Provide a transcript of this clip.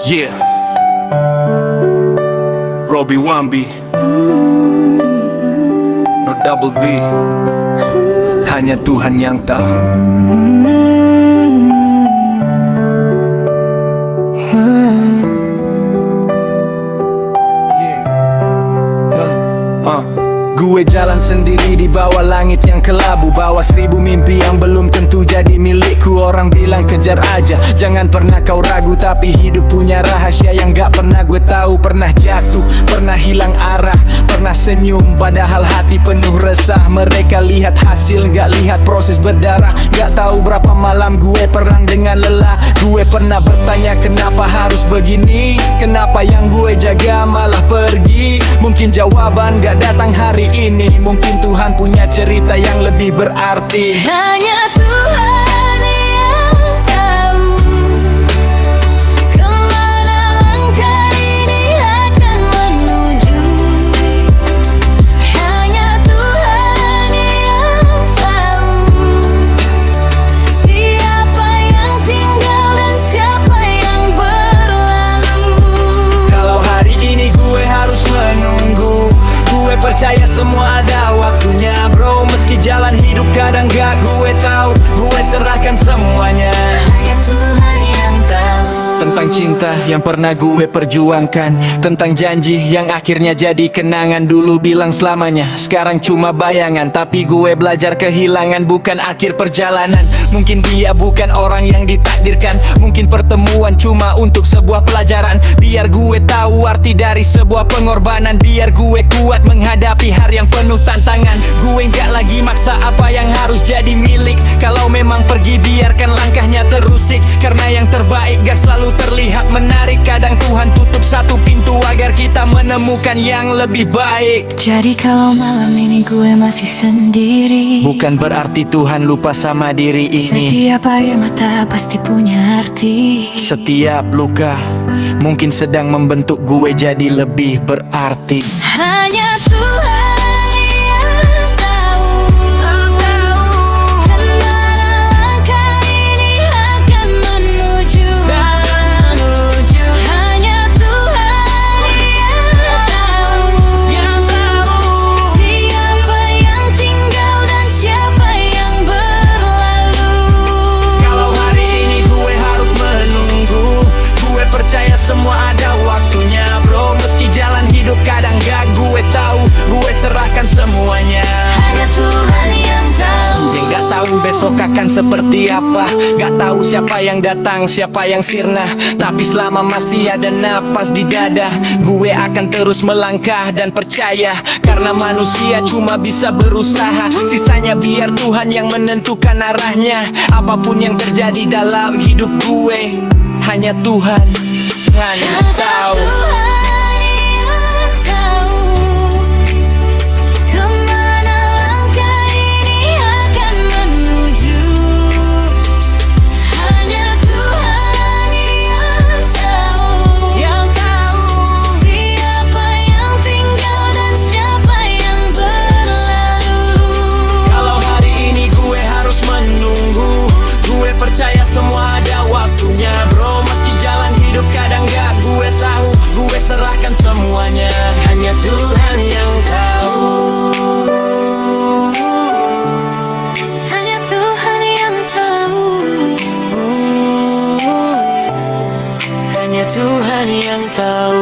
Yeah, Robbie Wambi, no double B. Hanya Tuhan yang tahu. Gue jalan sendiri di bawah langit yang kelabu, bawa 1000 mimpi yang belum tentu jadi milikku. Orang bilang kejar aja, jangan pernah kau ragu. Tapi hidup punya rahasia yang gak pernah gue tahu. Pernah jatuh, pernah hilang arah, pernah senyum padahal hati penuh resah. Mereka lihat hasil, gak lihat proses berdarah. Gak tahu berapa malam gue perang dengan lelah. Gue pernah bertanya kenapa harus begini, kenapa yang gue jaga malah pergi. Mungkin jawaban gak datang hari ini, mungkin Tuhan punya cerita yang lebih berarti. Hanya Tuhan yang tahu kemana langkah ini akan menuju. Hanya Tuhan yang tahu siapa yang tinggal dan siapa yang berlalu. Kalau hari ini gue harus menunggu, gue percaya semua ada waktunya bro. Meski jalan hidup kadang gak gue tahu, gue serahkan semuanya. Hanya Tuhan yang tahu. Tentang cinta yang pernah gue perjuangkan, tentang janji yang akhirnya jadi kenangan. Dulu bilang selamanya, sekarang cuma bayangan. Tapi gue belajar kehilangan bukan akhir perjalanan. Mungkin dia bukan orang yang ditakdirkan, mungkin pertemuan cuma untuk sebuah pelajaran. Biar gue tahu arti dari sebuah pengorbanan, biar gue kuat menghadapi hari yang penuh tantangan. Gue gak lagi maksa apa yang harus jadi milik. Kalau memang pergi biarkan langkahnya terusik, karena yang terbaik gak selalu terlihat menarik. Kadang Tuhan tutup satu pintu agar kita menemukan yang lebih baik. Jadi kalau malam ini gue masih sendiri, bukan berarti Tuhan lupa sama diri ini. setiap air mata pasti punya arti. Setiap luka mungkin sedang membentuk gue jadi lebih berarti. Hanya Tuhan yang tahu kemana langkah ini akan menuju. Hanya Tuhan yang tahu siapa yang tinggal dan siapa yang berlalu. Kalau hari ini gue harus menunggu, gue percaya semua ada waktunya bro. Meski jalan hidup kadang gak gue tahu, gue serahkan semuanya. Hanya Tuhan yang tahu. Gue gak tahu besok akan seperti apa, gak tahu siapa yang datang, siapa yang sirna. Tapi selama masih ada nafas di dada, gue akan terus melangkah dan percaya. Karena manusia cuma bisa berusaha, sisanya biar Tuhan yang menentukan arahnya. Apapun yang terjadi dalam hidup gue, hanya Tuhan yang tahu. Tuhan yang tahu kemana langkah ini akan menuju. Hanya Tuhan yang tahu siapa yang tinggal dan siapa yang berlalu. Kalau hari ini gue harus menunggu, gue percaya semua ada waktunya bro. Meski jalan hidup kadang gak gue tahu, gue serahkan semuanya. Hanya Tuhan yang tahu. Hanya Tuhan yang tahu. Hanya Tuhan yang tahu.